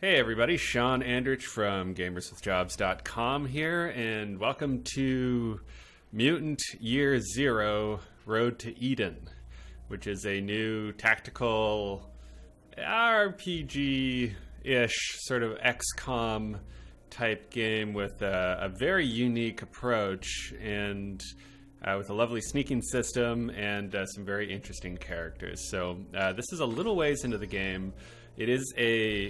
Hey everybody, Sean Andrich from GamersWithJobs.com here, and welcome to Mutant Year Zero Road to Eden, which is a new tactical RPG-ish sort of XCOM type game with a very unique approach and with a lovely sneaking system and some very interesting characters. So this is a little ways into the game. It is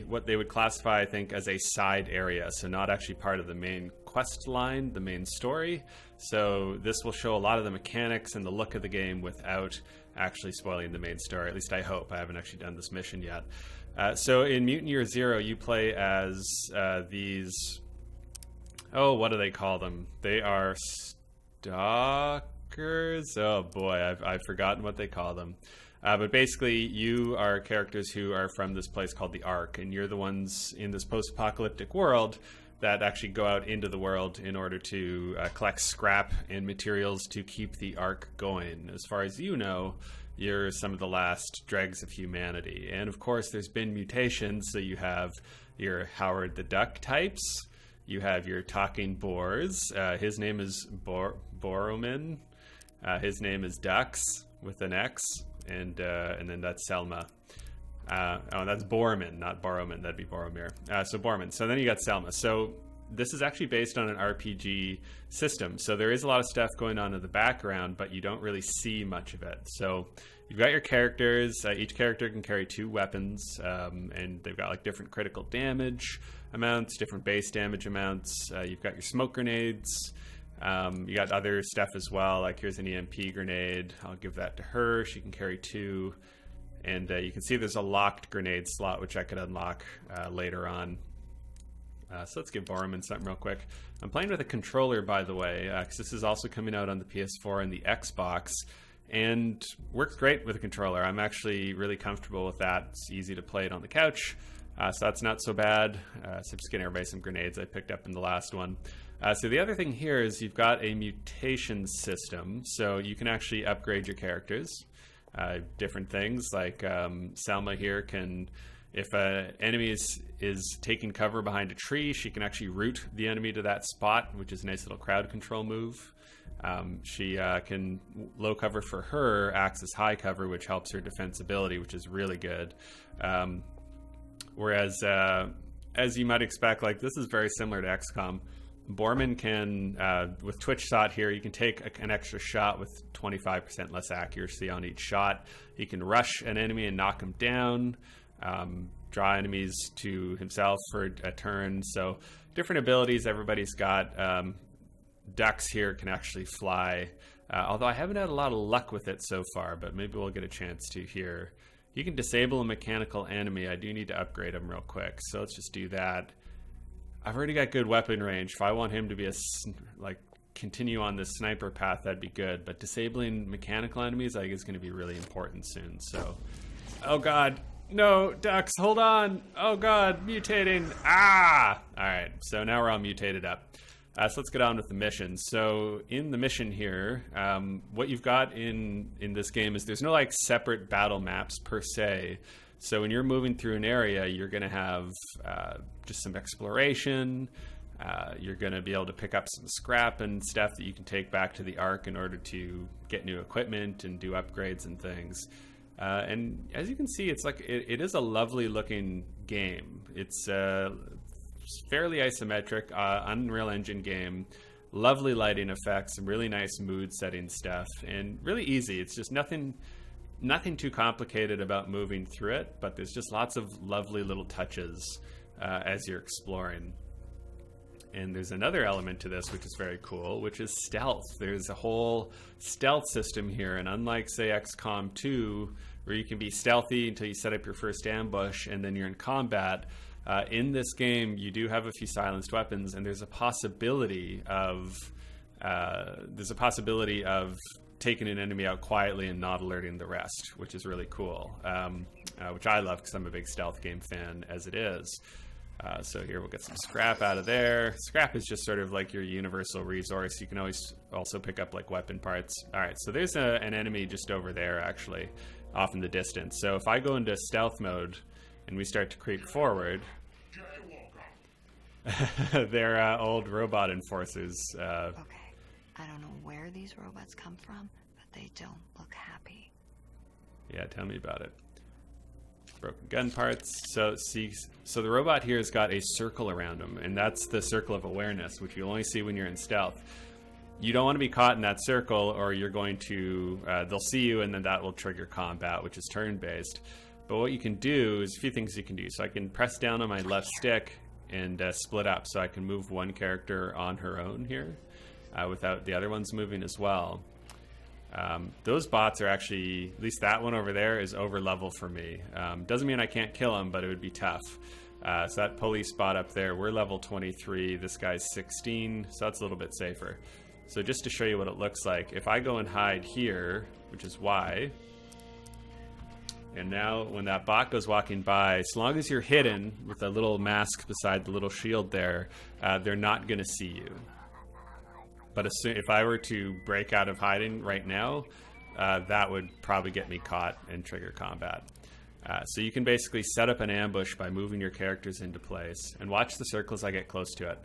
what they would classify, I think, as a side area, so not actually part of the main quest line, the main story. So this will show a lot of the mechanics and the look of the game without actually spoiling the main story. At least I hope. I haven't actually done this mission yet. So in Mutant Year Zero, you play as these... Oh, what do they call them? They are stalkers? Oh boy, I've forgotten what they call them. But basically, you are characters who are from this place called the Ark, and you're the ones in this post-apocalyptic world that actually go out into the world in order to collect scrap and materials to keep the Ark going. As far as you know, you're some of the last dregs of humanity. And of course, there's been mutations, so you have your Howard the Duck types, you have your talking boars. His name is Boromin. His name is Dux with an X. And then that's Selma. Oh, that's Borman, not Boromin. That'd be Boromir. So Borman. So then you got Selma. So this is actually based on an RPG system. So there is a lot of stuff going on in the background, but you don't really see much of it. So you've got your characters. Each character can carry 2 weapons, and they've got like different critical damage amounts, different base damage amounts. You've got your smoke grenades. You got other stuff as well, like here's an EMP grenade. I'll give that to her. She can carry 2. And you can see there's a locked grenade slot, which I could unlock later on. So let's give Boromin something real quick. I'm playing with a controller, by the way, because this is also coming out on the PS4 and the Xbox. And works great with a controller. I'm actually really comfortable with that. It's easy to play it on the couch. So that's not so bad. So just getting everybody some grenades I picked up in the last one. So the other thing here is you've got a mutation system, so you can actually upgrade your characters. Different things like Selma here can, if an enemy is taking cover behind a tree, she can actually root the enemy to that spot, which is a nice little crowd control move. She can, low cover for her acts as high cover, which helps her defensibility, which is really good. Whereas, as you might expect, like this is very similar to XCOM. Borman can, with Twitch shot here, you can take an extra shot with 25% less accuracy on each shot. He can rush an enemy and knock him down, draw enemies to himself for a turn. So different abilities everybody's got. Ducks here can actually fly, although I haven't had a lot of luck with it so far, but maybe we'll get a chance to here. You can disable a mechanical enemy. I do need to upgrade him real quick, so let's just do that. I've already got good weapon range. If I want him to be continue on this sniper path, that'd be good. But disabling mechanical enemies, I think, is going to be really important soon. So, oh god, no, Ducks, hold on. Oh god, mutating. Ah! All right, so now we're all mutated up. So let's get on with the mission. So in the mission here, what you've got in this game is there's no like separate battle maps per se. So when you're moving through an area, you're going to have just some exploration. You're going to be able to pick up some scrap and stuff that you can take back to the Ark in order to get new equipment and do upgrades and things. And as you can see, it's like it is a lovely looking game. It's fairly isometric, Unreal Engine game. Lovely lighting effects, some really nice mood setting stuff, and really easy. It's just nothing too complicated about moving through it, but there's just lots of lovely little touches as you're exploring. And there's another element to this which is very cool, which is stealth. There's a whole stealth system here, and unlike, say, XCOM 2, where you can be stealthy until you set up your first ambush and then you're in combat, in this game you do have a few silenced weapons, and there's a possibility of taking an enemy out quietly and not alerting the rest, which is really cool, which I love because I'm a big stealth game fan as it is. So here we'll get some scrap out of there. Scrap is just sort of like your universal resource. You can always also pick up like weapon parts. All right, so there's an enemy just over there actually, off in the distance. So if I go into stealth mode and we start to creep forward, They're old robot enforcers. Okay, I don't know where these robots come from, but they don't look happy. Yeah, tell me about it. Broken gun parts. So the robot here has got a circle around him, and that's the circle of awareness, which you only see when you're in stealth. You don't want to be caught in that circle, or you're going to they'll see you, and then that will trigger combat, which is turn-based. But what you can do is a few things you can do. So I can press down on my left stick and split up, so I can move one character on her own here without the other ones moving as well. Those bots are actually, at least that one over there is over level for me. Doesn't mean I can't kill him, but it would be tough. So that police bot up there, we're level 23, this guy's 16, so that's a little bit safer. So just to show you what it looks like, if I go and hide here, which is Y, and now when that bot goes walking by, as long as you're hidden with a little mask beside the little shield there, they're not going to see you. But if I were to break out of hiding right now, that would probably get me caught and trigger combat. So you can basically set up an ambush by moving your characters into place. And watch the circle as I get close to it.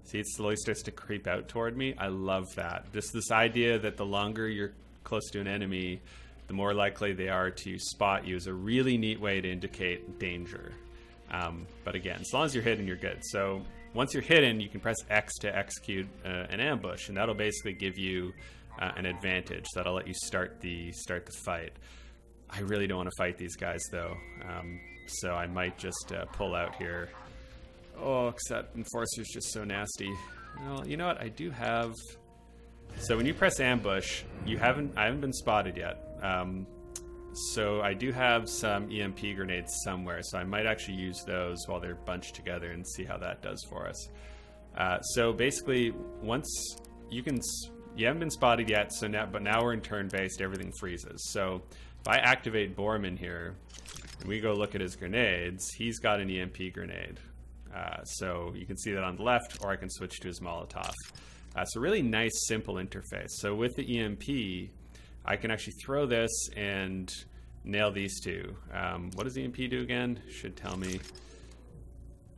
See, it slowly starts to creep out toward me. I love that. Just this idea that the longer you're close to an enemy, the more likely they are to spot you is a really neat way to indicate danger. But again, as long as you're hidden, you're good. So once you're hidden, you can press X to execute an ambush, and that'll basically give you an advantage. That'll let you start the fight. I really don't want to fight these guys though, so I might just pull out here. Oh, because that enforcer's just so nasty. Well, you know what? I do have. So when you press ambush, I haven't been spotted yet. So I do have some EMP grenades somewhere, so I might actually use those while they're bunched together and see how that does for us. So basically, once you haven't been spotted yet, but now we're in turn-based, everything freezes. So if I activate Borman here, and we go look at his grenades, he's got an EMP grenade. So you can see that on the left, or I can switch to his Molotov. So really nice, simple interface. So with the EMP, I can actually throw this and nail these two. What does EMP do again? Should tell me.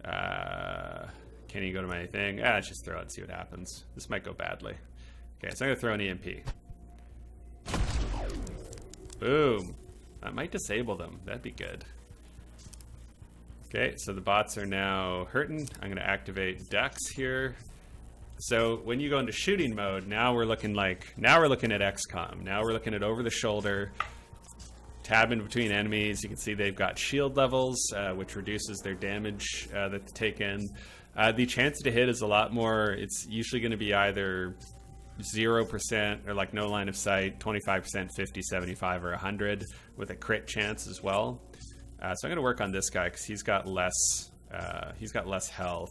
Can you go to my thing? Let's just throw it and see what happens. This might go badly. Okay, so I'm going to throw an EMP. Boom. That might disable them. That'd be good. Okay, so the bots are now hurting. I'm going to activate ducks here. So when you go into shooting mode, now we're looking at XCOM. Now we're looking at over the shoulder, tab in between enemies. You can see they've got shield levels, which reduces their damage that they take in. The chance to hit is a lot more. It's usually going to be either 0% or like no line of sight, 25%, 50, 75, or 100 with a crit chance as well. So I'm going to work on this guy because he's got less health.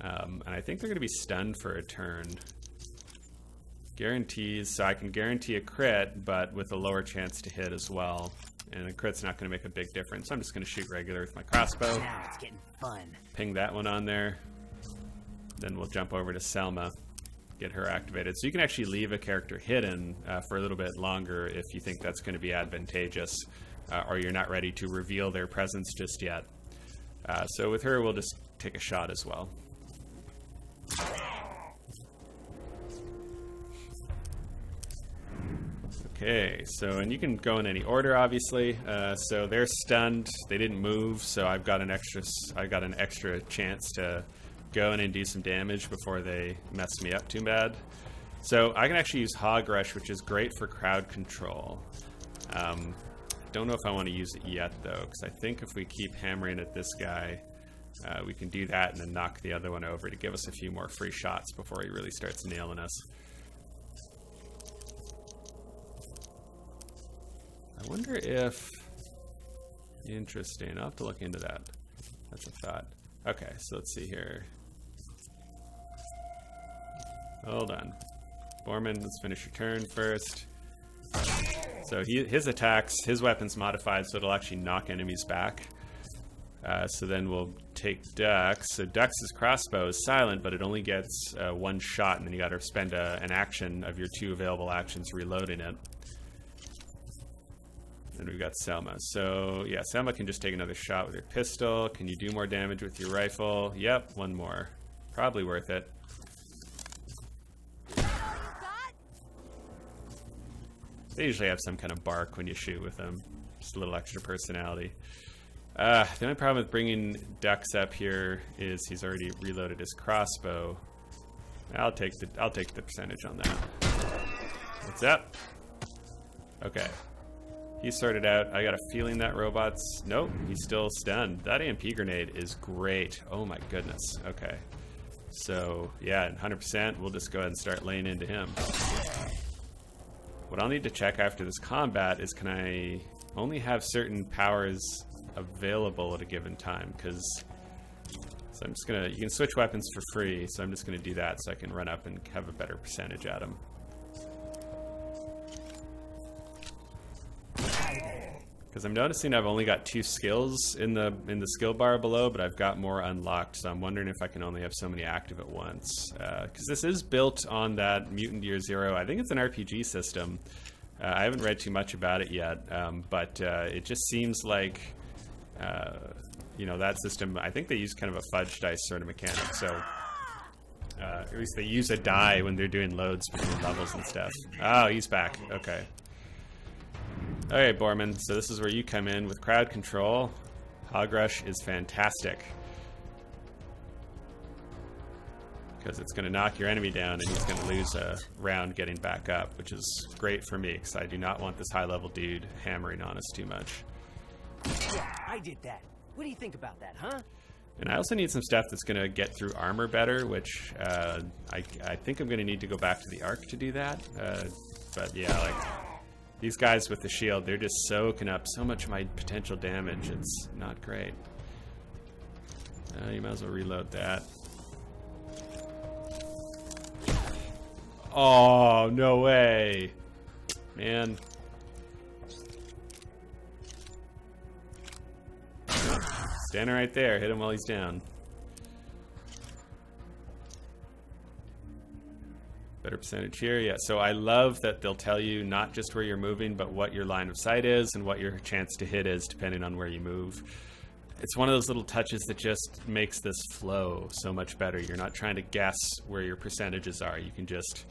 And I think they're going to be stunned for a turn. Guarantees, so I can guarantee a crit, but with a lower chance to hit as well. And a crit's not going to make a big difference. So I'm just going to shoot regular with my crossbow. Now it's getting fun. Ping that one on there. Then we'll jump over to Selma, get her activated. So you can actually leave a character hidden for a little bit longer if you think that's going to be advantageous, or you're not ready to reveal their presence just yet. So with her, we'll just take a shot as well. Okay, so, and you can go in any order, obviously. So they're stunned, they didn't move, so I got an extra chance to go in and do some damage before they mess me up too bad. So I can actually use Hog Rush, which is great for crowd control. Don't know if I want to use it yet though, because I think if we keep hammering at this guy, we can do that and then knock the other one over to give us a few more free shots before he really starts nailing us. I wonder if... Interesting. I'll have to look into that. That's a thought. Okay, so let's see here. Hold on. Borman, let's finish your turn first. So his attacks, his weapon's modified, so it'll actually knock enemies back. So then we'll take Dux. So Dux's crossbow is silent, but it only gets one shot, and then you got to spend an action of your 2 available actions reloading it. And we've got Selma. So, yeah, Selma can just take another shot with your pistol. Can you do more damage with your rifle? Yep, one more. Probably worth it. They usually have some kind of bark when you shoot with them. Just a little extra personality. The only problem with bringing Dux up here is he's already reloaded his crossbow. I'll take the percentage on that. What's up? Okay. He's sorted out. I got a feeling that robot's... Nope, he's still stunned. That EMP grenade is great. Oh my goodness. Okay. So, yeah, 100%. We'll just go ahead and start laying into him. What I'll need to check after this combat is, can I only have certain powers available at a given time? Because... So I'm just gonna... You can switch weapons for free, so I'm just gonna do that so I can run up and have a better percentage at him. Because I'm noticing I've only got 2 skills in the skill bar below, but I've got more unlocked, so I'm wondering if I can only have so many active at once. Because this is built on that Mutant Year Zero. I think it's an RPG system. I haven't read too much about it yet, but it just seems like, you know, that system, I think they use kind of a fudge dice sort of mechanic, so... at least they use a die when they're doing loads between levels and stuff. Oh, he's back. Okay. Alright, Borman, so this is where you come in with crowd control. Hog Rush is fantastic. Because it's going to knock your enemy down and he's going to lose a round getting back up, which is great for me because I do not want this high-level dude hammering on us too much. Yeah, I did that. What do you think about that, huh? And I also need some stuff that's going to get through armor better, which I think I'm going to need to go back to the Ark to do that. But yeah, like... These guys with the shield, they're just soaking up so much of my potential damage. It's not great. You might as well reload that. Oh, no way. Man. Standing right there. Hit him while he's down. Better percentage here, yeah. So I love that they'll tell you not just where you're moving, but what your line of sight is and what your chance to hit is, depending on where you move. It's one of those little touches that just makes this flow so much better. You're not trying to guess where your percentages are. You can just...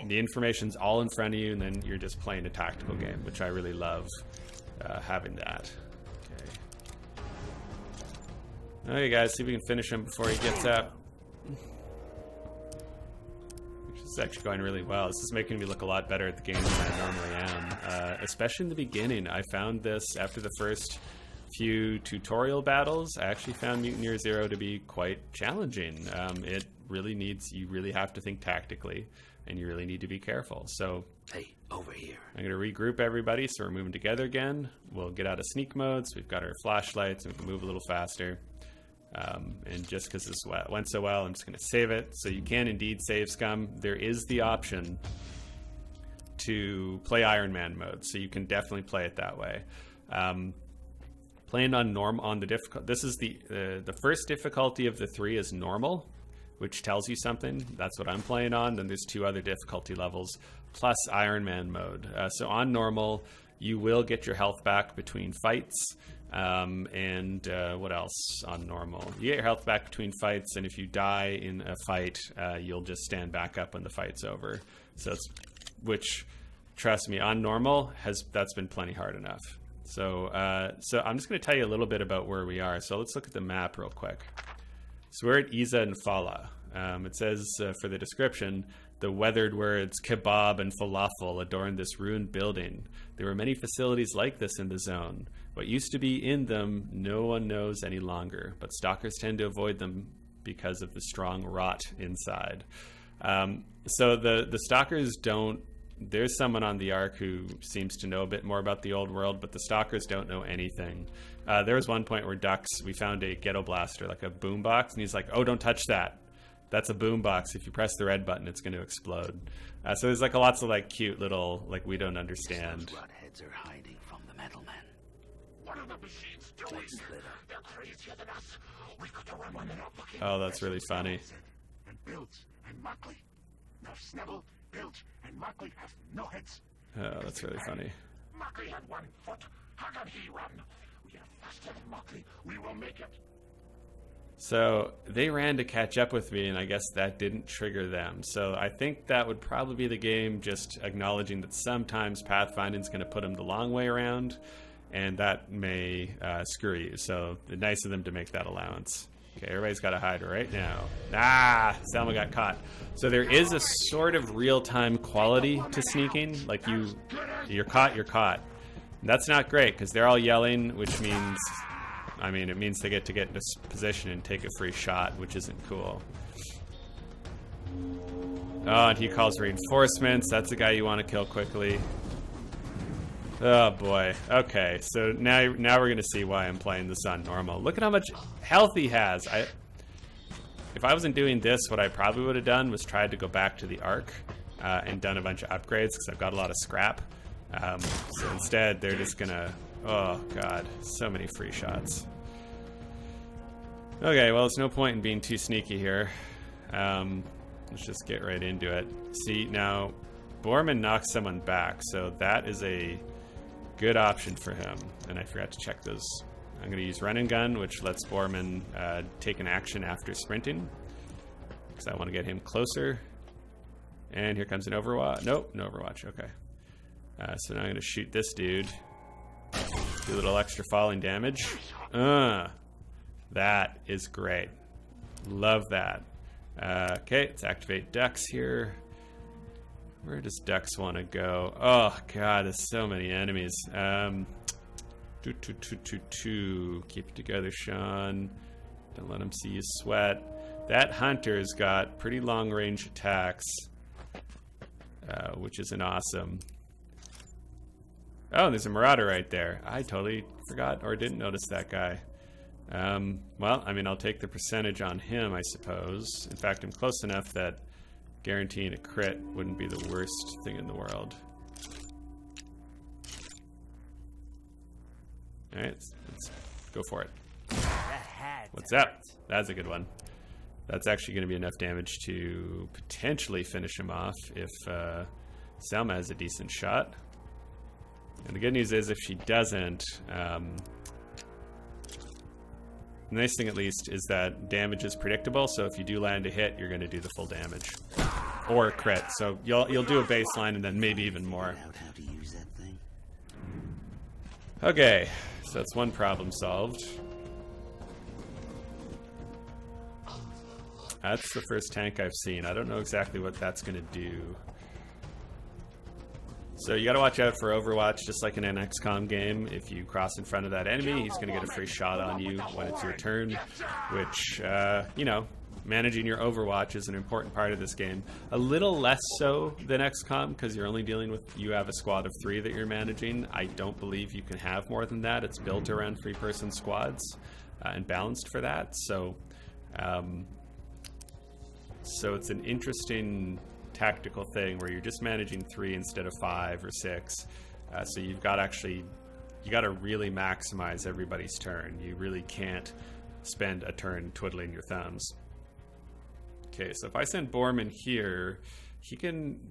The information's all in front of you, and then you're just playing a tactical game, which I really love having that. Okay. Okay, guys, see if we can finish him before he gets up. It's actually going really well. This is making me look a lot better at the game than I normally am. Especially in the beginning. I found this after the first few tutorial battles. I actually found Mutant Year Zero to be quite challenging. It really needs, you really have to think tactically, and you really need to be careful. So, hey, over here. I'm going to regroup everybody so we're moving together again. We'll get out of sneak mode, so we've got our flashlights and we can move a little faster. And just because this went so well, I'm just going to save it. So you can indeed save Scum. There is the option to play Iron Man mode, so you can definitely play it that way. Playing on the difficult. This is the first difficulty of the 3 is normal, which tells you something. That's what I'm playing on. Then there's 2 other difficulty levels plus Iron Man mode. So on normal, you will get your health back between fights. And what else on normal? You get your health back between fights, and if you die in a fight, you'll just stand back up when the fight's over. So it's, which, trust me, on normal that's been plenty hard enough. So so I'm just going to tell you a little bit about where we are. So let's look at the map real quick. So we're at Iza and Fala. It says for the description, the weathered words kebab and falafel adorn this ruined building. There were many facilities like this in the zone. What used to be in them, no one knows any longer, but stalkers tend to avoid them because of the strong rot inside. So the stalkers don't... There's someone on the Ark who seems to know a bit more about the old world, but the stalkers don't know anything. There was one point where we found a ghetto blaster, like a boombox, and he's like, oh, don't touch that. That's a boombox. If you press the red button, it's going to explode. So there's like lots of like cute little, like, we don't understand. Those rotheads are hiding from the metal men. What are the machines doing? They're crazier than us. We could run one up looking. Oh, that's really funny. And Bilge and Mockley. Now Snebble, Bilge, and Mockley have no heads. Oh, that's really funny. Mockery had 1 foot. How can he run? We are faster than Mockery. We will make it. So they ran to catch up with me, and I guess that didn't trigger them. So I think that would probably be the game just acknowledging that sometimes pathfinding is going to put them the long way around, and that may screw you. So it's nice of them to make that allowance. Okay, everybody's got to hide right now. Ah, Selma got caught. So there is a sort of real-time quality to sneaking. Like you're caught, you're caught. And that's not great because they're all yelling, which means... I mean, it means they get into position and take a free shot, which isn't cool. Oh, and he calls reinforcements. That's the guy you want to kill quickly. Oh, boy. Okay, so now we're going to see why I'm playing this on normal. Look at how much health he has. If I wasn't doing this, what I probably would have done was tried to go back to the Ark and done a bunch of upgrades because I've got a lot of scrap. So instead, they're just going to... Oh, God. So many free shots. Okay, well, there's no point in being too sneaky here. Let's just get right into it. See, now, Borman knocks someone back, so that is a good option for him. And I forgot to check those. I'm going to use Run and Gun, which lets Borman take an action after sprinting. Because I want to get him closer. And here comes an Overwatch. Nope, no Overwatch. Okay. So now I'm going to shoot this dude. Do a little extra falling damage. That is great. Love that. Okay, let's activate Dux here. Where does Dux want to go? Oh, God, there's so many enemies. Keep it together, Sean. Don't let him see you sweat. That Hunter's got pretty long range attacks, which isn't awesome. Oh, there's a Marauder right there. I totally forgot or didn't notice that guy. Well, I mean, I'll take the percentage on him, I suppose. In fact, I'm close enough that guaranteeing a crit wouldn't be the worst thing in the world. Alright, let's go for it. What's up? That's a good one. That's actually going to be enough damage to potentially finish him off if Selma has a decent shot. And the good news is if she doesn't, the nice thing at least is that damage is predictable, so if you do land a hit, you're going to do the full damage. Or a crit, so you'll do a baseline and then maybe even more. Okay, so that's one problem solved. That's the first tank I've seen. I don't know exactly what that's going to do. So you gotta watch out for Overwatch, just like in an XCOM game. If you cross in front of that enemy, he's gonna get a free shot on you when it's your turn, which, you know, managing your Overwatch is an important part of this game. A little less so than XCOM, because you're only dealing with, you have a squad of 3 that you're managing. I don't believe you can have more than that. It's built around 3-person squads and balanced for that. So it's an interesting tactical thing where you're just managing 3 instead of 5 or 6. So you've got you got to really maximize everybody's turn. You really can't spend a turn twiddling your thumbs. Okay, so if I send Borman here, he can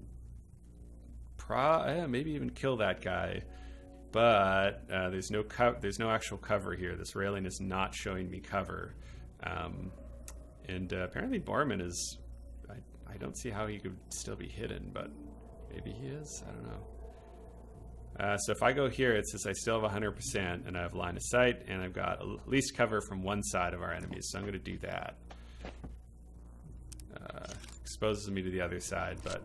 maybe even kill that guy, but there's no actual cover here. This railing is not showing me cover, and apparently Borman is. I don't see how he could still be hidden, but maybe he is. I don't know. So if I go here, it says I still have 100%, and I have line of sight, and I've got at least cover from one side of our enemies. So I'm going to do that. Exposes me to the other side, but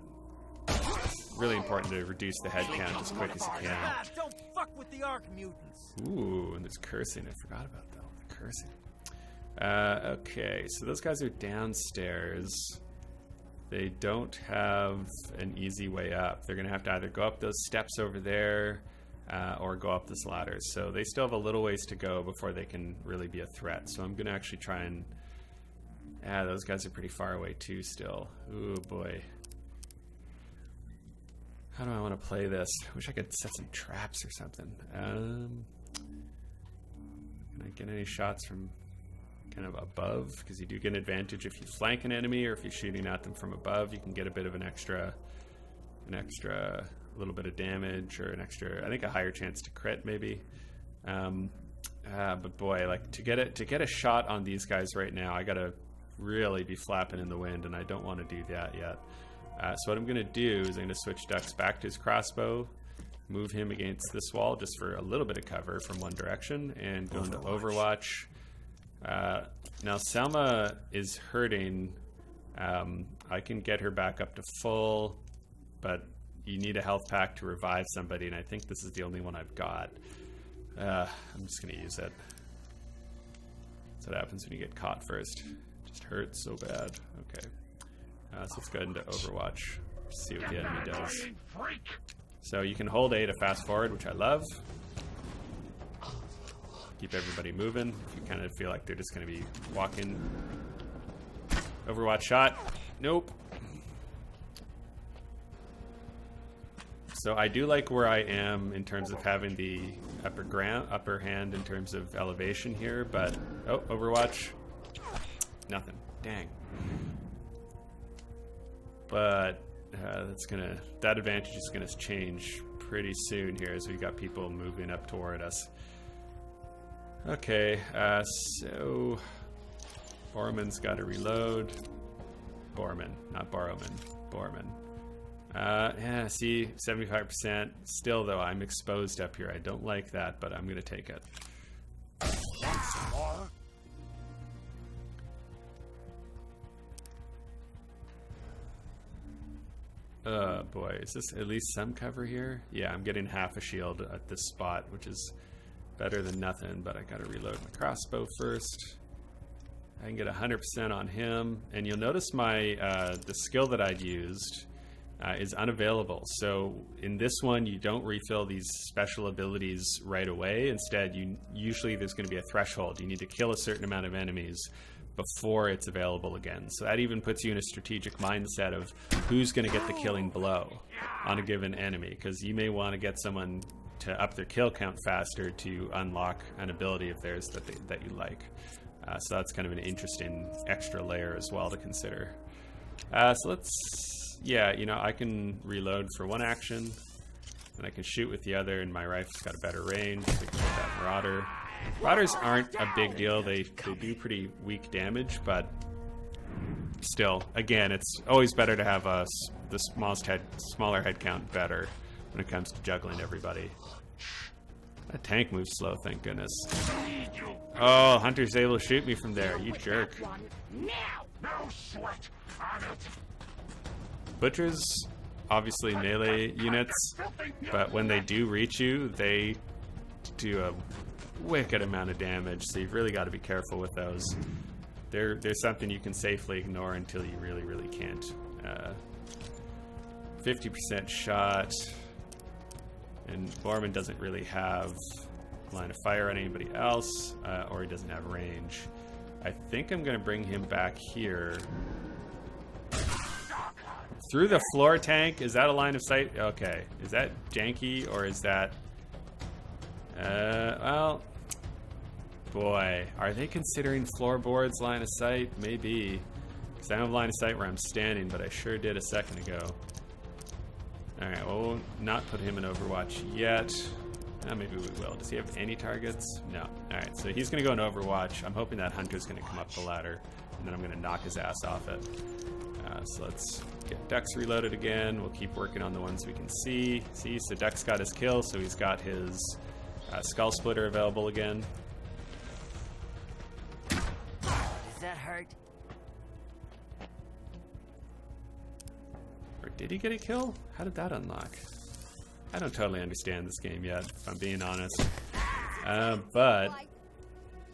it's really important to reduce the head count as quick as you can. Don't fuck with the Ark mutants. Ooh, and there's cursing. I forgot about that. The cursing. Okay, so those guys are downstairs. They don't have an easy way up. They're going to have to either go up those steps over there or go up this ladder. So they still have a little ways to go before they can really be a threat. So I'm going to actually try and... those guys are pretty far away too still. Ooh, boy. How do I want to play this? I wish I could set some traps or something. Can I get any shots from... kind of above, because you do get an advantage if you flank an enemy or if you're shooting at them from above. You can get a bit of an extra a little bit of damage or an extra, I think a higher chance to crit maybe. But boy, like to get a shot on these guys right now, I gotta really be flapping in the wind, and I don't want to do that yet. So what I'm gonna do is I'm gonna switch Dux back to his crossbow, move him against this wall just for a little bit of cover from one direction, and go into Overwatch. Now Selma is hurting. I can get her back up to full, but you need a health pack to revive somebody, and I think this is the only one I've got. I'm just gonna use it. That's what happens when you get caught first. It just hurts so bad. Okay. So let's go into Overwatch. See what the enemy does. So you can hold A to fast forward, which I love. Keep everybody moving. If you kind of feel like they're just going to be walking. Overwatch shot. Nope. So I do like where I am in terms of having the upper hand in terms of elevation here, but oh, Overwatch. Nothing. Dang. But that advantage is gonna change pretty soon here as we got people moving up toward us. Okay, so Borman's got to reload. Borman, not Borrowman. Borman. Yeah, see, 75%. Still, though, I'm exposed up here. I don't like that, but I'm gonna take it. Boy, is this at least some cover here? Yeah, I'm getting half a shield at this spot, which is better than nothing, but I gotta reload my crossbow first. I can get 100% on him, and you'll notice my the skill that I'd used is unavailable. So in this one, you don't refill these special abilities right away. Instead, usually there's going to be a threshold. You need to kill a certain amount of enemies before it's available again. So that even puts you in a strategic mindset of who's going to get the killing blow on a given enemy, because you may want to get someone to up their kill count faster to unlock an ability of theirs that you like. So that's kind of an interesting extra layer as well to consider. So let's, yeah, you know, I can reload for one action, and I can shoot with the other, and my rifle's got a better range. So I can get that Marauder. Marauders aren't a big deal. They do pretty weak damage, but still, again, it's always better to have the smaller head count better when it comes to juggling everybody. That tank moves slow, thank goodness. Oh, Hunter's able to shoot me from there. You jerk. Butchers, obviously melee units, but when they do reach you, they do a wicked amount of damage, so you've really got to be careful with those. There's something you can safely ignore until you really, really can't. 50% shot. And Borman doesn't really have line of fire on anybody else, or he doesn't have range. I think I'm going to bring him back here. Through the floor tank? Is that a line of sight? Okay. Is that janky, or is that... well... Boy, are they considering floorboards line of sight? Maybe. Because I don't have line of sight where I'm standing, but I sure did a second ago. Alright, well, we'll not put him in Overwatch yet. Maybe we will. Does he have any targets? No. Alright, so he's going to go in Overwatch. I'm hoping that Hunter's going to come up the ladder, and then I'm going to knock his ass off it. So let's get Dux reloaded again. We'll keep working on the ones we can see. See, so Dux got his kill, so he's got his Skull Splitter available again. Does that hurt? Or did he get a kill? How did that unlock? I don't totally understand this game yet, if I'm being honest. But,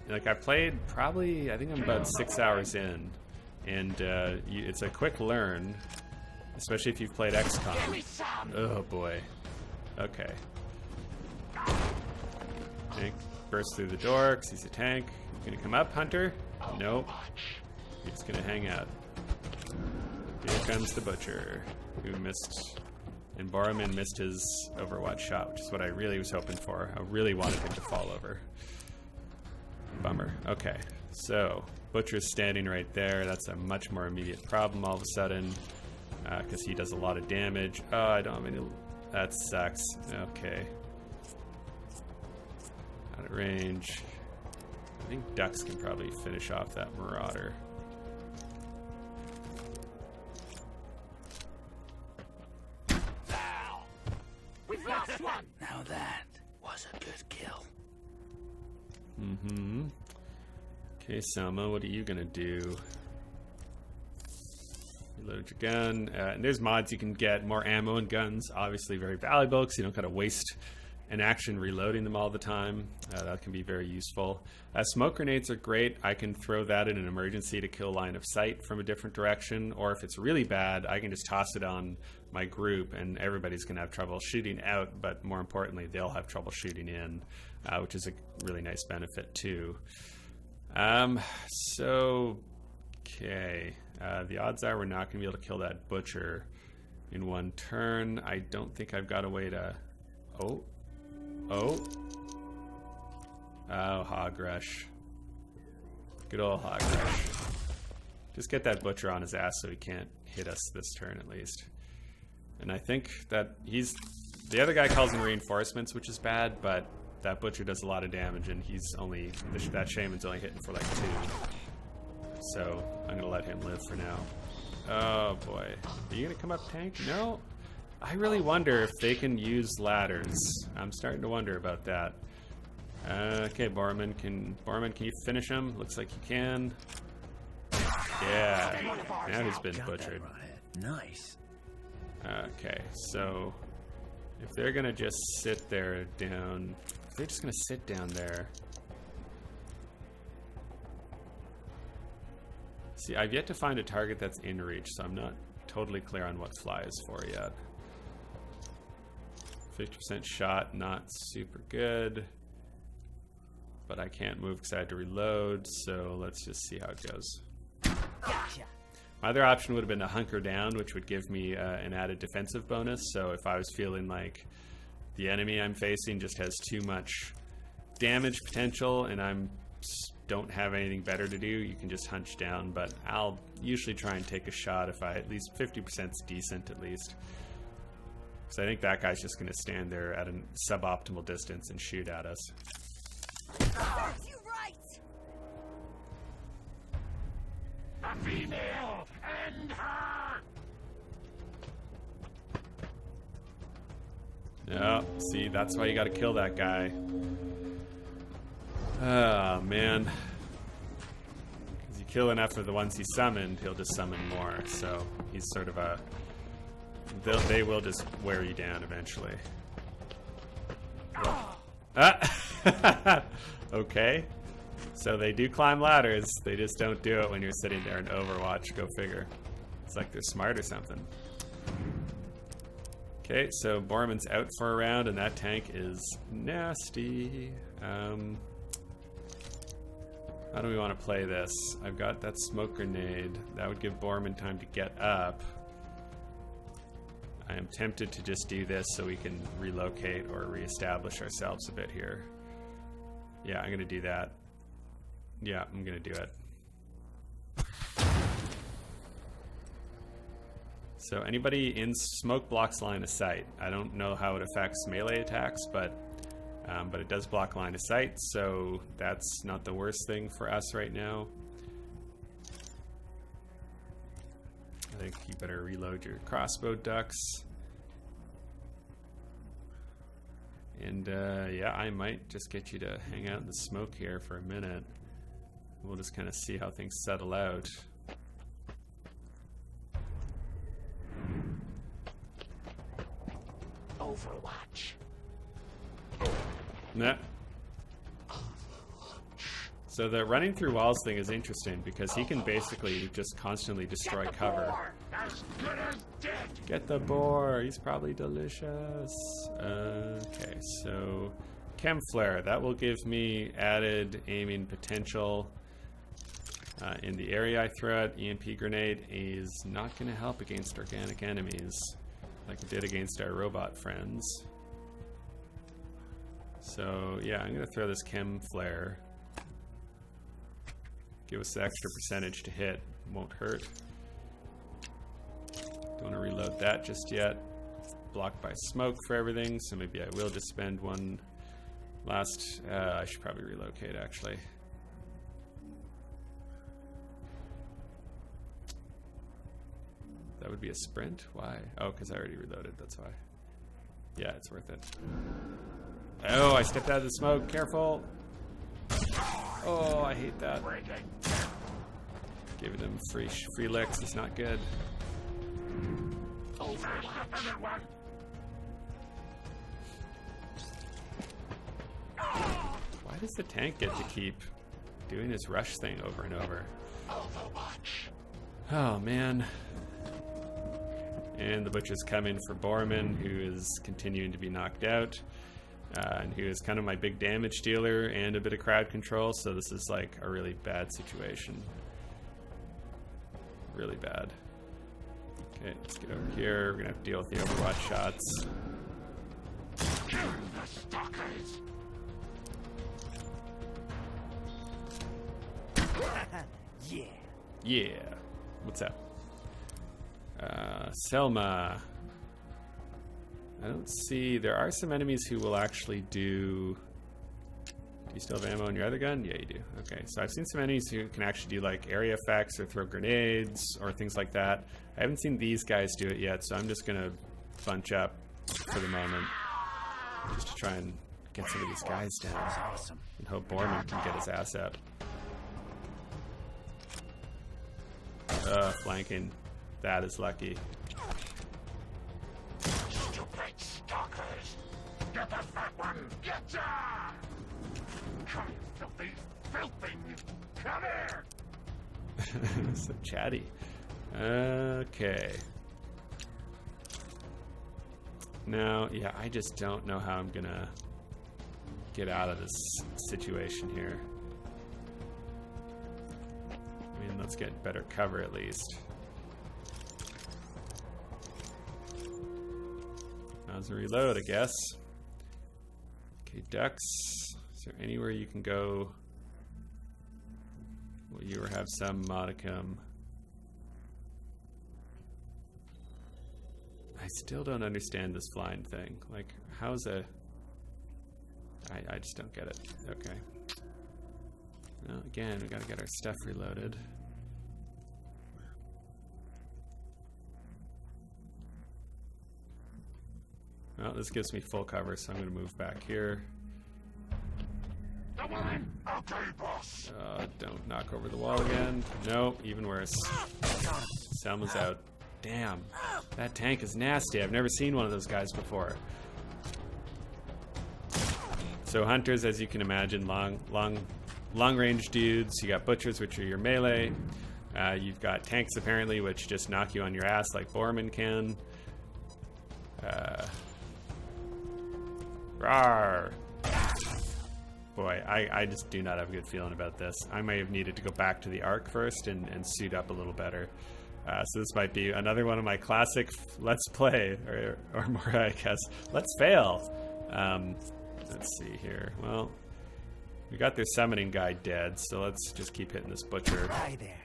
like, I played probably, I think I'm about 6 hours in. And it's a quick learn, especially if you've played XCOM. Oh boy. Okay. Tank bursts through the door, sees a tank. Gonna come up, Hunter? Nope. He's gonna hang out. Here comes the Butcher, who missed, and Borman missed his Overwatch shot, which is what I really was hoping for. I really wanted him to fall over. Bummer. Okay, so Butcher's standing right there. That's a much more immediate problem all of a sudden, because he does a lot of damage. Oh, I don't have any That sucks. Okay. Out of range. I think ducks can probably finish off that marauder. We've lost one. Now that was a good kill. Mm-hmm. Okay, Selma, what are you gonna do? Reload your gun. And there's mods you can get. More ammo and guns, obviously very valuable because you don't gotta waste an action reloading them all the time. That can be very useful. Smoke grenades are great. I can throw that in an emergency to kill line of sight from a different direction, or if it's really bad, I can just toss it on my group and everybody's gonna have trouble shooting out, but more importantly, they'll have trouble shooting in, which is a really nice benefit too. Okay. The odds are we're not gonna be able to kill that butcher in one turn. I don't think I've got a way to... Oh, Hog Rush. Good old Hog Rush. Just get that butcher on his ass so he can't hit us this turn at least. And I think that the other guy calls in reinforcements, which is bad, but that butcher does a lot of damage and that shaman's only hitting for like 2. So I'm gonna let him live for now. Oh boy. Are you gonna come up tank? No? I really wonder if they can use ladders. I'm starting to wonder about that. Okay, Borman, can you finish him? Looks like you can. Yeah, now he's been butchered. Nice. Okay, so if they're gonna just sit there down, if they're just gonna sit down there. See, I've yet to find a target that's in reach, so I'm not totally clear on what fly is for yet. 50% shot, not super good. But I can't move because I had to reload, so let's just see how it goes. Gotcha. My other option would have been to hunker down, which would give me an added defensive bonus. So if I was feeling like the enemy I'm facing just has too much damage potential and don't have anything better to do, you can just hunch down. But I'll usually try and take a shot if at least 50% is decent at least. So I think that guy's just going to stand there at a suboptimal distance and shoot at us. Serves you right. A female, end her. Yeah, see, that's why you got to kill that guy. Oh man, because you kill enough of the ones he summoned, he'll just summon more. So he's sort of a. They will just wear you down eventually. Okay. So they do climb ladders. They just don't do it when you're sitting there in Overwatch. Go figure. It's like they're smart or something. Okay, so Borman's out for a round, and that tank is nasty. How do we want to play this? I've got that smoke grenade. That would give Borman time to get up. I am tempted to just do this so we can relocate or reestablish ourselves a bit here. Yeah, I'm going to do that. Yeah, I'm going to do it. So anybody in smoke blocks line of sight. I don't know how it affects melee attacks, but it does block line of sight, so that's not the worst thing for us right now. I think you better reload your crossbow ducks. And yeah, I might just get you to hang out in the smoke here for a minute. We'll just kind of see how things settle out. Overwatch. Nah. So the running through walls thing is interesting because he can basically just constantly destroy cover. As good as dead. Get the boar, he's probably delicious. Okay, so Chem Flare, that will give me added aiming potential in the area I throw at. EMP Grenade is not going to help against organic enemies like it did against our robot friends. So yeah, I'm going to throw this Chem Flare. Give us the extra percentage to hit. Won't hurt. Don't want to reload that just yet. blocked by smoke for everything, so maybe I will just spend one last... I should probably relocate, actually. That would be a sprint? Why? Oh, because I already reloaded, that's why. Yeah, it's worth it. Oh, I stepped out of the smoke. Careful. Oh, I hate that. Giving them free licks is not good. Why does the tank get to keep doing this rush thing over and over? Oh, man. And the butcher's coming for Borman, who is continuing to be knocked out. And who is kind of my big damage dealer and a bit of crowd control, so this is like a really bad situation. Really bad. Okay, let's get over here. We're gonna have to deal with the Overwatch shots. Yeah. Yeah. What's up? Selma. I don't see... There are some enemies who will actually do... Do you still have ammo in your other gun? Yeah, you do. Okay, so I've seen some enemies who can actually do like area effects or throw grenades or things like that. I haven't seen these guys do it yet, so I'm just gonna bunch up for the moment. Just to try and get some of these guys down. Awesome. And hope Borman can get his ass up. Flanking. That is lucky. Stalkers! Get the fat one! Get ya! Come, filthy, filthy! Come here! So chatty. Okay. Now, yeah, I just don't know how I'm gonna get out of this situation here. I mean, let's get better cover at least. Now's a reload, I guess. Okay, ducks. Is there anywhere you can go? Will you or have some modicum? I still don't understand this flying thing. Like, how's a... I just don't get it. Okay. Well, again, we gotta get our stuff reloaded. Well, this gives me full cover, so I'm going to move back here. Okay, boss. Don't knock over the wall again. Nope, even worse. Selma's out. Damn, that tank is nasty. I've never seen one of those guys before. So hunters, as you can imagine, long range dudes. You got butchers, which are your melee. You've got tanks apparently, which just knock you on your ass like Borman can. Rawr. Boy, I just do not have a good feeling about this. I may have needed to go back to the Ark first and suit up a little better. So this might be another one of my classic let's play, or more, I guess, let's fail. Let's see here. Well, we got their summoning guy dead, so let's just keep hitting this butcher. Hi there.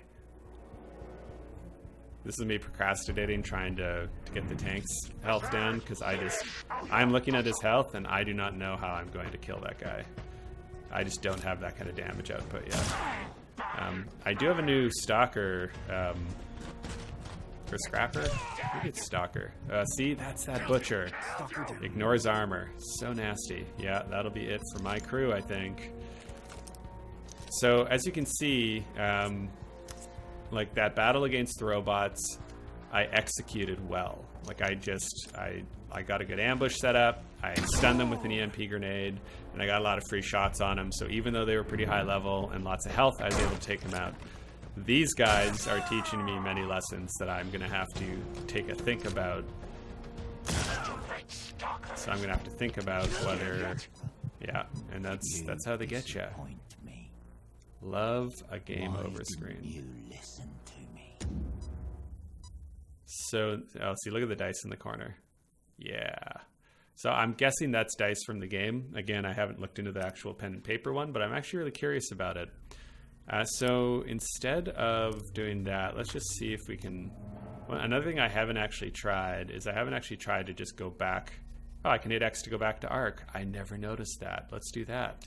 This is me procrastinating, trying to get the tank's health down, because I'm looking at his health, and I do not know how I'm going to kill that guy. I just don't have that kind of damage output yet. I do have a new Stalker, for Scrapper? Maybe it's Stalker. See, that's that butcher. Ignores armor. So nasty. Yeah, that'll be it for my crew, I think. So, as you can see, like that battle against the robots, I executed well. Like I got a good ambush set up, I stunned them with an EMP grenade, and I got a lot of free shots on them, so even though they were pretty high level and lots of health, I was able to take them out. These guys are teaching me many lessons that I'm going to have to take a think about. So I'm going to have to think about whether... Yeah, and that's how they get you. Love a game over screen. You listen to me. So, oh, see, look at the dice in the corner. Yeah. So I'm guessing that's dice from the game. Again, I haven't looked into the actual pen and paper one, but I'm actually really curious about it. So instead of doing that, let's just see if we can... Well, another thing I haven't actually tried is I haven't actually tried to just go back. Oh, I can hit X to go back to Ark. I never noticed that. Let's do that.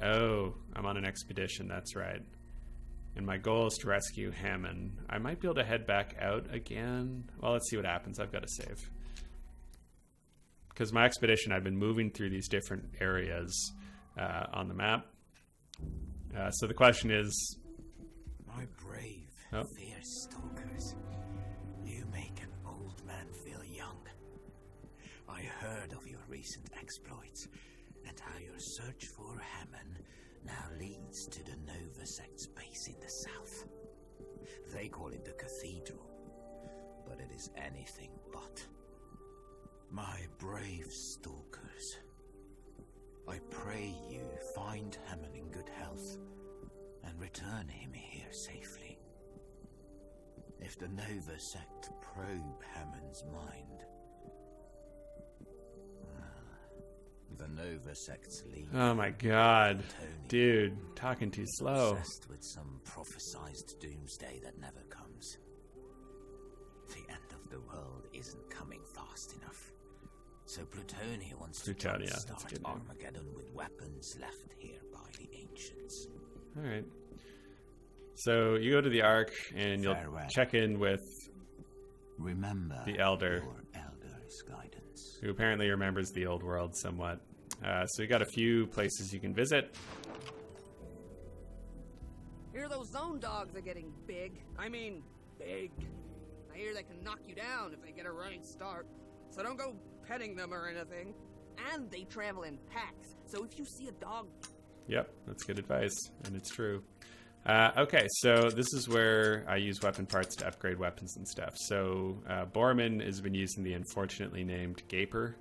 Oh, I'm on an expedition. That's right. And my goal is to rescue Hammond. I might be able to head back out again. Well, let's see what happens. I've got to save. Because my expedition, I've been moving through these different areas on the map. So the question is... My brave, fierce stalkers. You make an old man feel young. I heard of your recent exploits, and how your search for Hammond now leads to the Nova sect's base in the south. They call it the Cathedral, but it is anything but. My brave stalkers, I pray you find Hammond in good health and return him here safely. If the Nova sect probe Hammond's mind, the Nova sect's leader... Oh my god. Dude, talking too slow. Obsessed with some prophesized doomsday that never comes. The end of the world isn't coming fast enough. So Plutonia wants to start Armageddon with weapons left here by the ancients. Alright. So you go to the Ark and you'll check in with the Elder. Your Elder's guidance. Who apparently remembers the old world somewhat. So you got a few places you can visit. Hear those zone dogs are getting big. I mean, big. I hear they can knock you down if they get a running start. So don't go petting them or anything. And they travel in packs. So if you see a dog... Yep, that's good advice. And it's true. Okay, so this is where I use weapon parts to upgrade weapons and stuff. So Borman has been using the unfortunately named Gaper,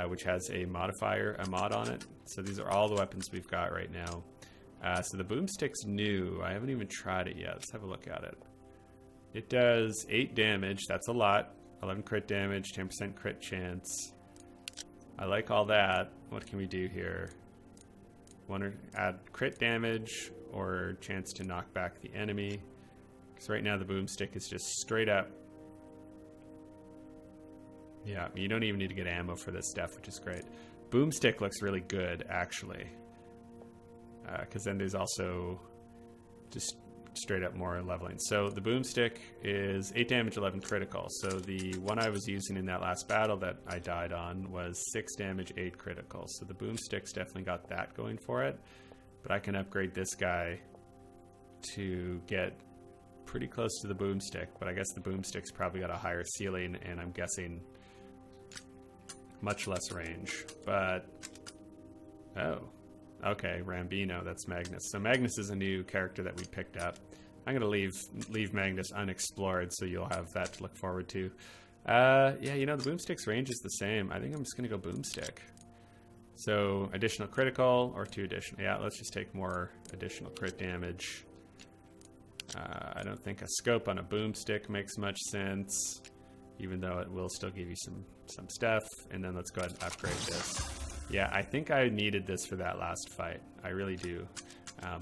which has a mod on it. So these are all the weapons we've got right now. So the boomstick's new. I haven't even tried it yet. Let's have a look at it. It does 8 damage. That's a lot. 11 crit damage, 10% crit chance. I like all that. What can we do here? Want to add crit damage or chance to knock back the enemy? Because right now the boomstick is just straight up. Yeah, you don't even need to get ammo for this stuff, which is great. Boomstick looks really good, actually. Because then there's also just straight up more leveling. So the boomstick is 8 damage, 11 critical. So the one I was using in that last battle that I died on was 6 damage, 8 critical. So the boomstick's definitely got that going for it. But I can upgrade this guy to get pretty close to the boomstick. But I guess the boomstick's probably got a higher ceiling, and I'm guessing much less range. But oh, okay, Rambino, that's Magnus. So Magnus is a new character that we picked up. I'm gonna leave Magnus unexplored, so you'll have that to look forward to. Yeah, you know, the boomstick's range is the same. I think I'm just gonna go boomstick. So additional critical or 2 additional. Yeah, let's just take more additional crit damage. I don't think a scope on a boomstick makes much sense, even though it will still give you some stuff. And then let's go ahead and upgrade this. Yeah, I think I needed this for that last fight. I really do. So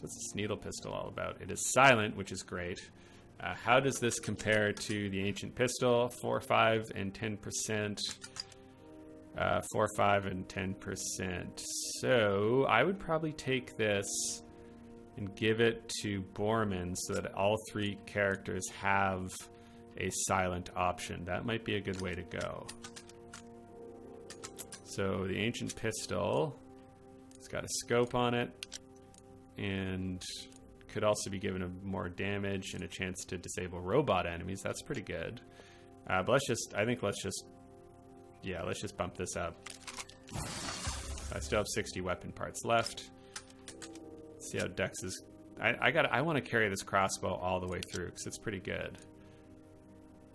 what's this needle pistol all about? It is silent, which is great. How does this compare to the ancient pistol? 4, 5, and 10%. 4, 5, and 10%. So I would probably take this and give it to Borman so that all 3 characters have a silent option. That might be a good way to go. So the ancient pistol, it's got a scope on it and could also be given more damage and a chance to disable robot enemies. That's pretty good. But let's just bump this up. I still have 60 weapon parts left. Let's see how Dex is. I want to carry this crossbow all the way through because it's pretty good.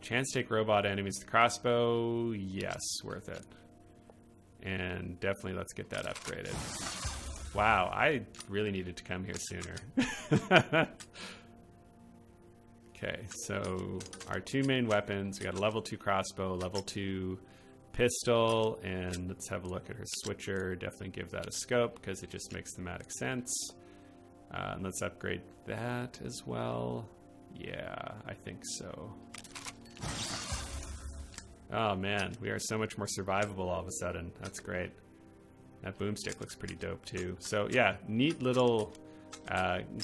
Chance to take robot enemies with the crossbow, yes, worth it. And definitely let's get that upgraded. Wow, I really needed to come here sooner. Okay, so our 2 main weapons, we got a level 2 crossbow, level 2 pistol, and let's have a look at her switcher. Definitely give that a scope because it just makes thematic sense. And let's upgrade that as well. Yeah, I think so. Oh man, we are so much more survivable all of a sudden. That's great. That boomstick looks pretty dope too. So yeah, neat little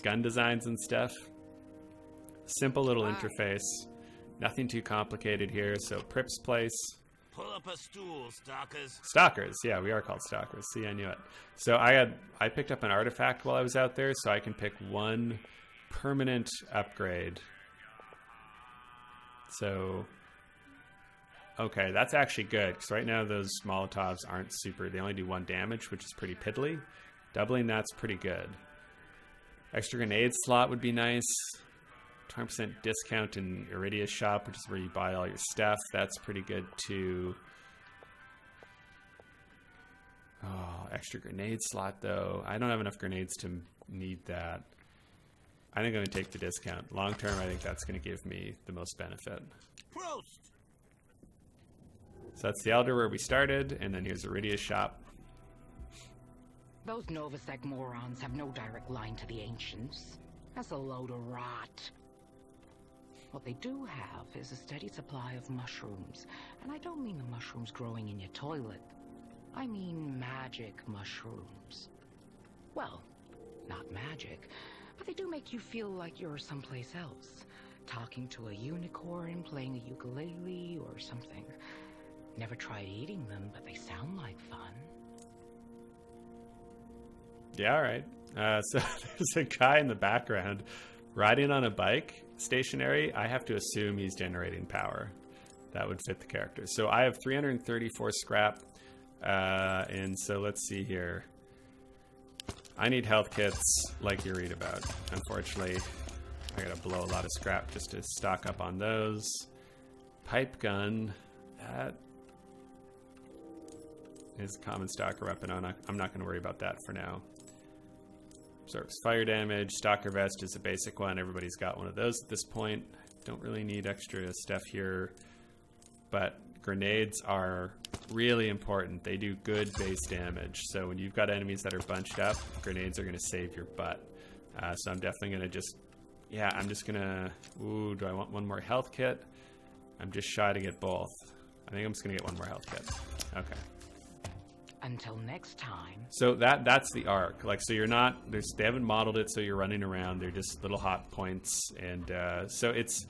gun designs and stuff. Simple little interface. Nothing too complicated here. So Prip's Place. Pull up a stool, stalkers. Stalkers, yeah, we are called stalkers. See, I knew it. So I picked up an artifact while I was out there, so I can pick one permanent upgrade. So, okay, that's actually good, because right now those Molotovs aren't super, they only do 1 damage, which is pretty piddly. Doubling that's pretty good. Extra grenade slot would be nice. 20% discount in Iridia's shop, which is where you buy all your stuff. That's pretty good too. Oh, extra grenade slot though. I don't have enough grenades to need that. I think I'm going to take the discount. Long term, I think that's going to give me the most benefit. Prost! So that's the Elder where we started, and then here's Iridia's shop. Those Novasec morons have no direct line to the Ancients. That's a load of rot. What they do have is a steady supply of mushrooms. And I don't mean the mushrooms growing in your toilet. I mean magic mushrooms. Well, not magic, but they do make you feel like you're someplace else. Talking to a unicorn, playing a ukulele, or something. Never tried eating them, but they sound like fun. Yeah, all right. So there's a guy in the background riding on a bike, stationary. I have to assume he's generating power. That would fit the character. So I have 334 scrap. And so let's see here. I need health kits like you read about. Unfortunately, I gotta blow a lot of scrap just to stock up on those. Pipe gun. That is a common stalker weapon. I'm not going to worry about that for now. Absorbs fire damage. Stalker vest is a basic one. Everybody's got one of those at this point. Don't really need extra stuff here. But grenades are really important. They do good base damage. So when you've got enemies that are bunched up, grenades are going to save your butt. So I'm definitely going to just... Yeah, I'm just going to... Ooh, do I want one more health kit? I'm just shy to get both. I think I'm just going to get one more health kit. Okay. Until next time. So that's the arc. Like, so you're not, they haven't modeled it so you're running around. They're just little hot points. And so it's,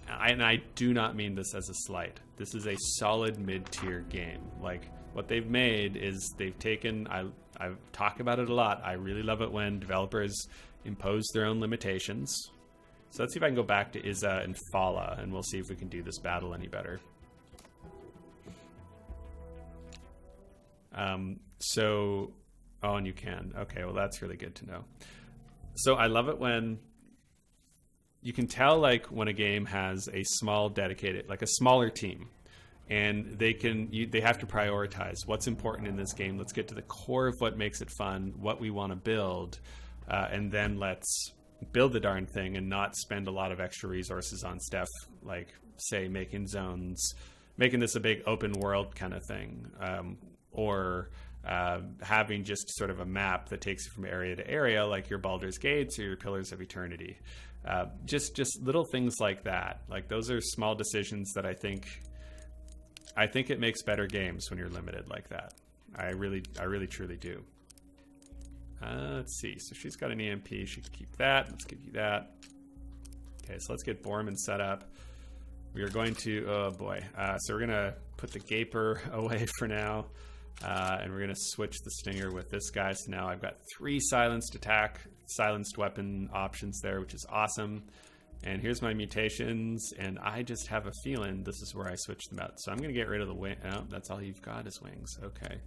and I do not mean this as a slight. This is a solid mid-tier game. Like, what they've made is they've taken, I talk about it a lot. I really love it when developers impose their own limitations. So let's see if I can go back to Izza and Fala, and we'll see if we can do this battle any better. Oh, and you can. Okay, well, that's really good to know. So I love it when you can tell, like, when a game has a small dedicated, like a smaller team, and they have to prioritize what's important in this game. Let's get to the core of what makes it fun, what we want to build, and then let's build the darn thing and not spend a lot of extra resources on stuff like, say, making zones, making this a big open world kind of thing, or having just sort of a map that takes you from area to area, like your Baldur's Gates or your Pillars of Eternity. Just little things like that. Like, those are small decisions that I think it makes better games when you're limited like that. I really truly do. Let's see. So she's got an EMP. She can keep that. Let's give you that. Okay, so let's get Borman set up. We are going to, oh boy. So we're going to put the Gaper away for now. And we're going to switch the Stinger with this guy. So now I've got 3 silenced weapon options there, which is awesome. And here's my mutations. And I just have a feeling this is where I switch them out. So I'm going to get rid of the wing. Oh, that's all you've got is wings. Okay.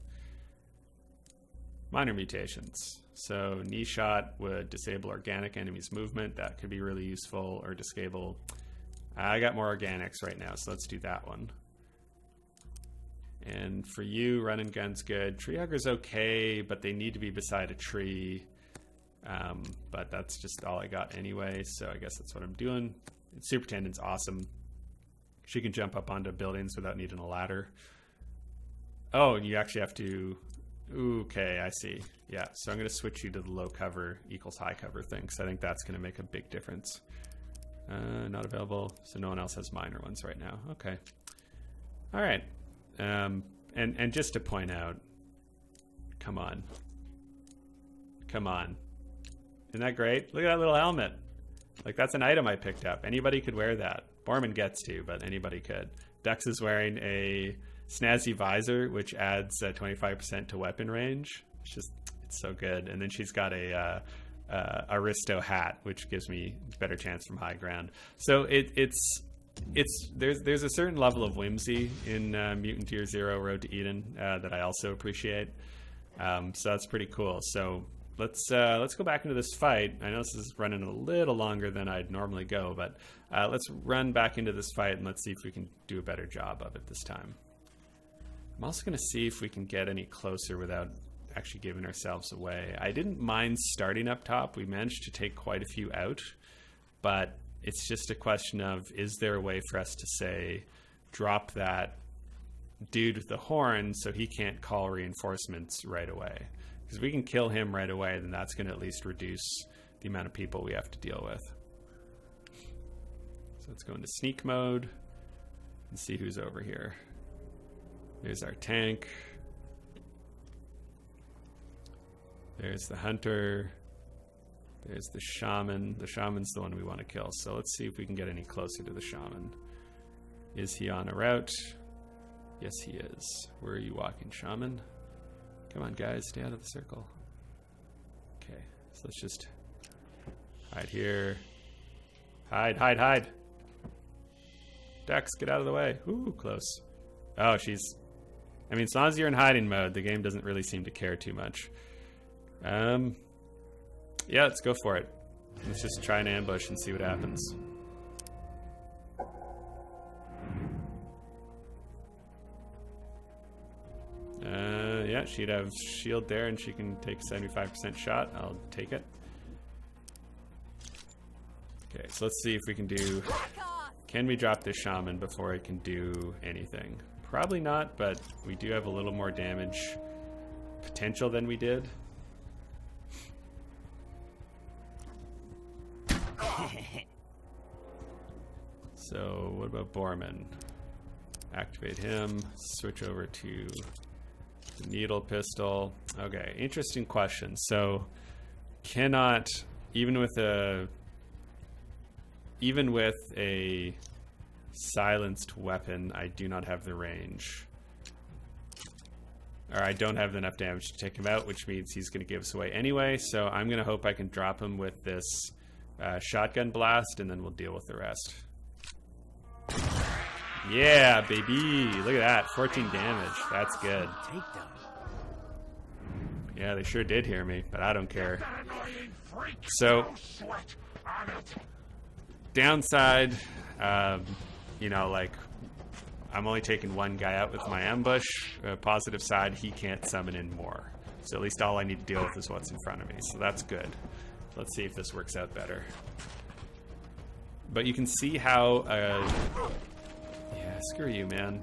Minor mutations. So knee shot would disable organic enemies movement. That could be really useful, or disable. I got more organics right now, so let's do that one. And for you, run and gun's good. Tree hugger's okay, but they need to be beside a tree. But that's just all I got anyway, so I guess that's what I'm doing. Superintendent's awesome. She can jump up onto buildings without needing a ladder. Oh, and you actually have to... Okay, I see. Yeah, so I'm going to switch you to the low cover equals high cover thing, because I think that's going to make a big difference. Not available. So no one else has minor ones right now. Okay. All right. And just to point out, come on. Come on. Isn't that great? Look at that little helmet. Like, that's an item I picked up. Anybody could wear that. Borman gets to, but anybody could. Bex is wearing a snazzy visor, which adds 25% to weapon range. It's so good. And then she's got a Aristo hat, which gives me better chance from high ground. So there's a certain level of whimsy in Mutant Year Zero Road to Eden that I also appreciate. So that's pretty cool. So let's go back into this fight. I know this is running a little longer than I'd normally go, but let's run back into this fight and let's see if we can do a better job of it this time. I'm also going to see if we can get any closer without actually giving ourselves away. I didn't mind starting up top. We managed to take quite a few out, but it's just a question of, is there a way for us to say, drop that dude with the horn so he can't call reinforcements right away? Because if we can kill him right away, then that's going to at least reduce the amount of people we have to deal with. So let's go into sneak mode and see who's over here. There's our tank. There's the hunter. There's the shaman. The shaman's the one we want to kill. So let's see if we can get any closer to the shaman. Is he on a route? Yes, he is. Where are you walking, shaman? Come on, guys. Stay out of the circle. Okay. So let's just hide here. Hide, hide, hide. Dex, get out of the way. Ooh, close. Oh, she's... I mean, as long as you're in hiding mode, the game doesn't really seem to care too much. Yeah, let's go for it. Let's just try an ambush and see what happens. Yeah, she'd have shield there and she can take a 75% shot. I'll take it. Okay, so let's see if we can do... Can we drop this shaman before it can do anything? Probably not, but we do have a little more damage potential than we did. So what about Borman? Activate him, switch over to the needle pistol. Okay, interesting question. So cannot, even with a silenced weapon, I do not have the range. Or I don't have enough damage to take him out, which means he's going to give us away anyway. So I'm going to hope I can drop him with this shotgun blast, and then we'll deal with the rest. Yeah, baby. Look at that. 14 damage. That's good. Yeah, they sure did hear me, but I don't care. So, downside, you know, like, I'm only taking one guy out with my ambush. Positive side, he can't summon in more. So at least all I need to deal with is what's in front of me. So that's good. Let's see if this works out better. But you can see how... yeah, screw you, man.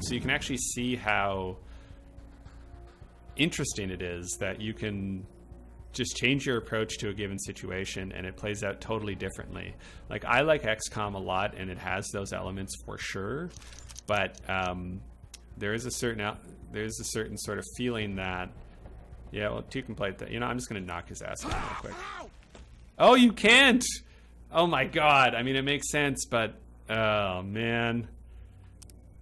So you can actually see how interesting it is that you can just change your approach to a given situation and it plays out totally differently. Like, I like XCOM a lot and it has those elements for sure, but there is a certain sort of feeling that, yeah, well, two can play that. You know, I'm just gonna knock his ass down real quick. Oh, you can't! Oh my god. I mean, it makes sense, but oh man.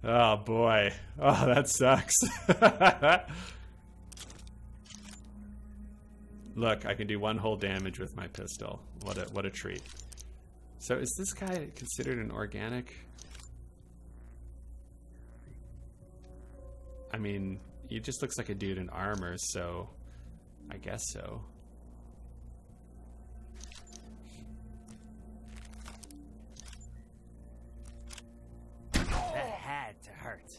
Oh boy. Oh, that sucks. Look, I can do one whole damage with my pistol. What a treat. So is this guy considered an organic? I mean, he just looks like a dude in armor, so I guess so. That had to hurt.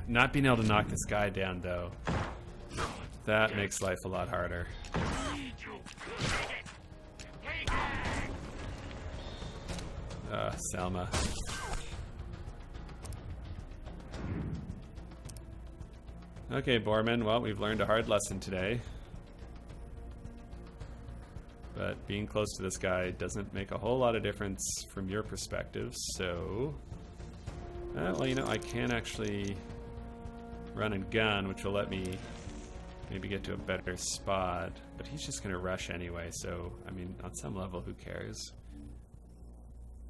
Not being able to knock this guy down, though. That makes life a lot harder. Selma. Okay, Borman. Well, we've learned a hard lesson today. But being close to this guy doesn't make a whole lot of difference from your perspective, so... well, you know, I can actually run and gun, which will let me maybe get to a better spot. But he's just going to rush anyway, so, I mean, on some level, who cares?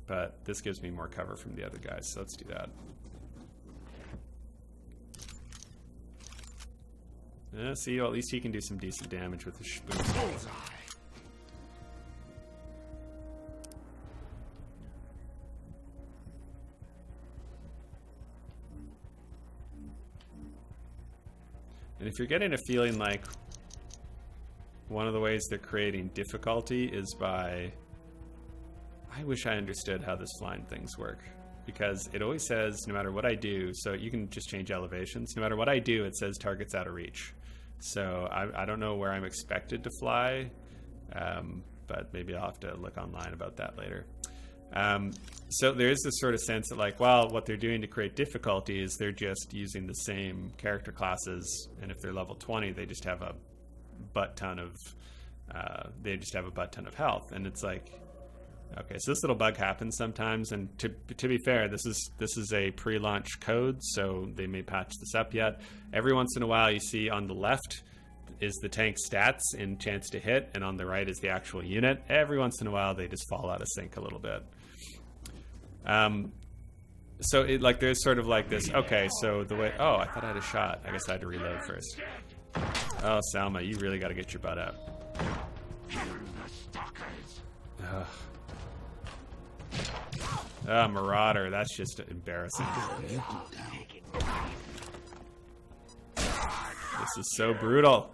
But this gives me more cover from the other guys, so let's do that. See, well, at least he can do some decent damage with his boots. And if you're getting a feeling like one of the ways they're creating difficulty is by... I wish I understood how this flying things work. Because it always says, no matter what I do, so you can just change elevations. No matter what I do, it says target's out of reach. So I don't know where I'm expected to fly, but maybe I'll have to look online about that later. So there is this sort of sense that, like, well, what they're doing to create difficulty is they're just using the same character classes, and if they're level 20, they just have a butt ton of health, and it's like, okay, so this little bug happens sometimes, and to be fair, this is a pre-launch code, so they may patch this up yet. Every once in a while, you see on the left is the tank stats in chance to hit, and on the right is the actual unit. Every once in a while, they just fall out of sync a little bit. So it, like, there's sort of like this, okay, so the way, oh, I thought I had a shot. I guess I had to reload first. Oh, Salma, you really got to get your butt up. Ugh. Marauder, that's just embarrassing. This is so brutal.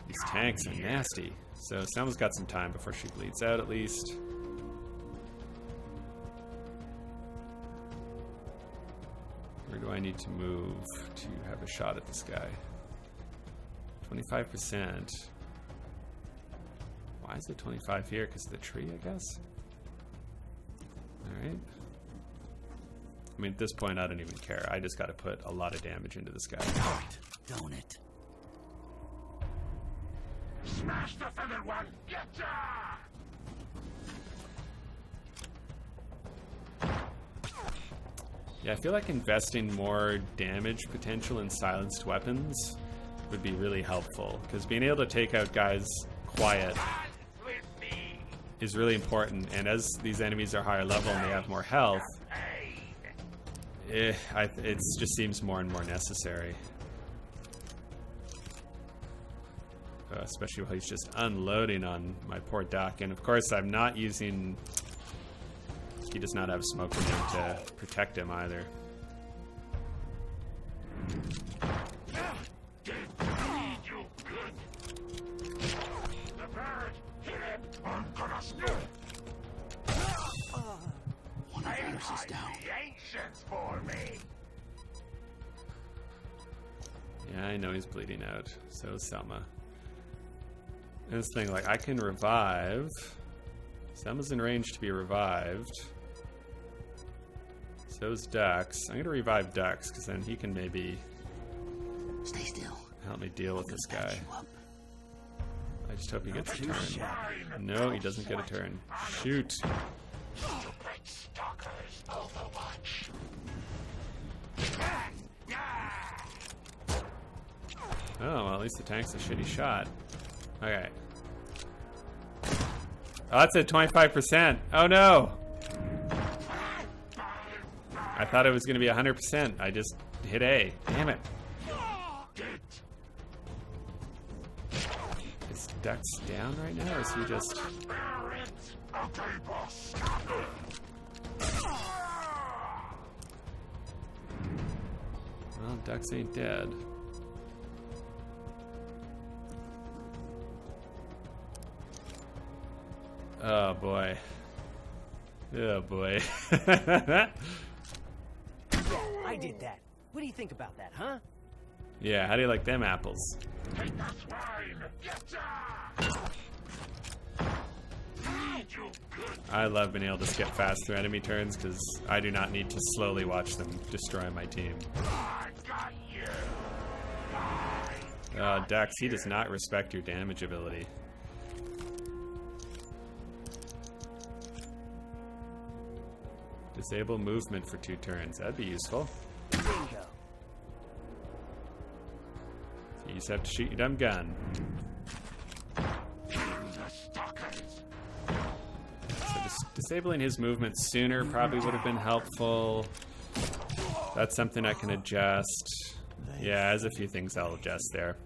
These tanks are nasty. So Selma's got some time before she bleeds out, at least. Where do I need to move to have a shot at this guy? 25%. Why is it 25 here? Because of the tree, I guess? Alright. I mean, at this point, I don't even care. I just got to put a lot of damage into this guy. Don't it? Smash the feathered one! Getcha! Yeah, I feel like investing more damage potential in silenced weapons would be really helpful, because being able to take out guys quiet is really important, and as these enemies are higher level and they have more health, it just seems more and more necessary. Especially while he's just unloading on my poor duck, and of course I'm not using... He does not have smoke in him to protect him either. One of theirs is down. Yeah, I know he's bleeding out. So is Selma. And this thing, like, I can revive. Selma's in range to be revived. So is Dux. I'm gonna revive Dux, because then he can maybe Stay still. help me deal with this guy. I just hope he gets a turn. No, he doesn't get a turn. Shoot. Oh, well, at least the tank's a shitty shot. Okay. Oh, that's at 25%. Oh, no. I thought it was going to be 100%. I just hit A. Damn it. Is Dux down right now, or is he just... Well, Dux ain't dead. Oh, boy. Oh, boy. I did that. What do you think about that, huh? Yeah, how do you like them apples? Take the swine! I love being able to skip fast through enemy turns, because I do not need to slowly watch them destroy my team. Dux, he does not respect your damage ability. Disable movement for 2 turns. That'd be useful. Bingo. So you just have to shoot your dumb gun. So disabling his movement sooner probably would have been helpful. That's something I can adjust. Yeah, there's a few things I'll adjust there.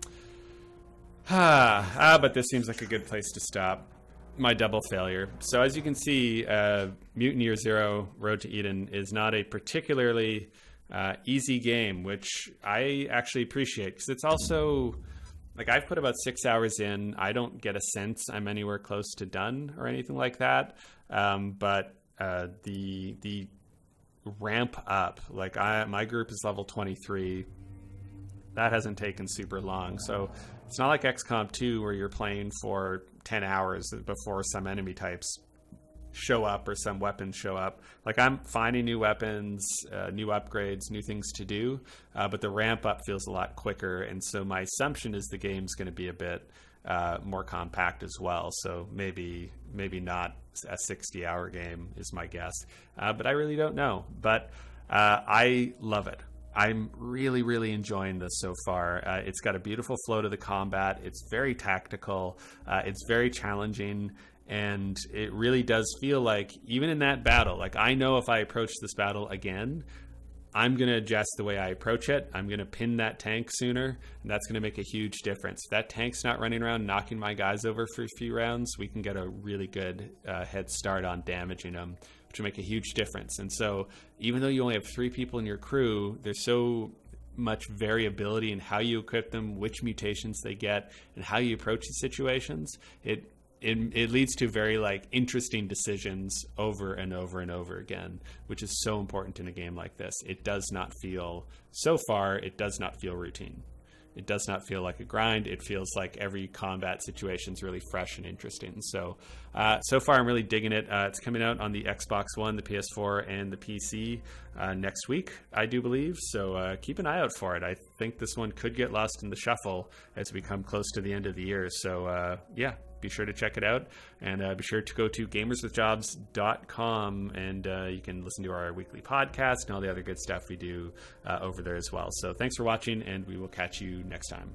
But this seems like a good place to stop. My double failure. So as you can see, Mutant Year Zero Road to Eden is not a particularly easy game, which I actually appreciate, because it's also, like, I've put about 6 hours in. I don't get a sense I'm anywhere close to done or anything like that. But the ramp up, like my group is level 23. That hasn't taken super long. So it's not like XCOM 2 where you're playing for 10 hours before some enemy types show up or some weapons show up. Like, I'm finding new weapons, new upgrades, new things to do, but the ramp up feels a lot quicker. And so my assumption is the game's going to be a bit more compact as well. So maybe not a 60-hour game is my guess. But I really don't know. But I love it. I'm really, really enjoying this so far. It's got a beautiful flow to the combat. It's very tactical. It's very challenging. And it really does feel like, even in that battle, like, I know if I approach this battle again, I'm going to adjust the way I approach it. I'm going to pin that tank sooner, and that's going to make a huge difference. If that tank's not running around knocking my guys over for a few rounds, we can get a really good head start on damaging them, which will make a huge difference. And so even though you only have 3 people in your crew, there's so much variability in how you equip them, which mutations they get, and how you approach these situations. It leads to very, like, interesting decisions over and over and over again, which is so important in a game like this. It does not feel, so far, it does not feel routine. It does not feel like a grind. It feels like every combat situation is really fresh and interesting. So, so far, I'm really digging it. It's coming out on the Xbox One, the PS4, and the PC next week, I do believe. So keep an eye out for it. I think this one could get lost in the shuffle as we come close to the end of the year. So, yeah. Be sure to check it out, and be sure to go to gamerswithjobs.com, and you can listen to our weekly podcast and all the other good stuff we do over there as well. So thanks for watching, and we will catch you next time.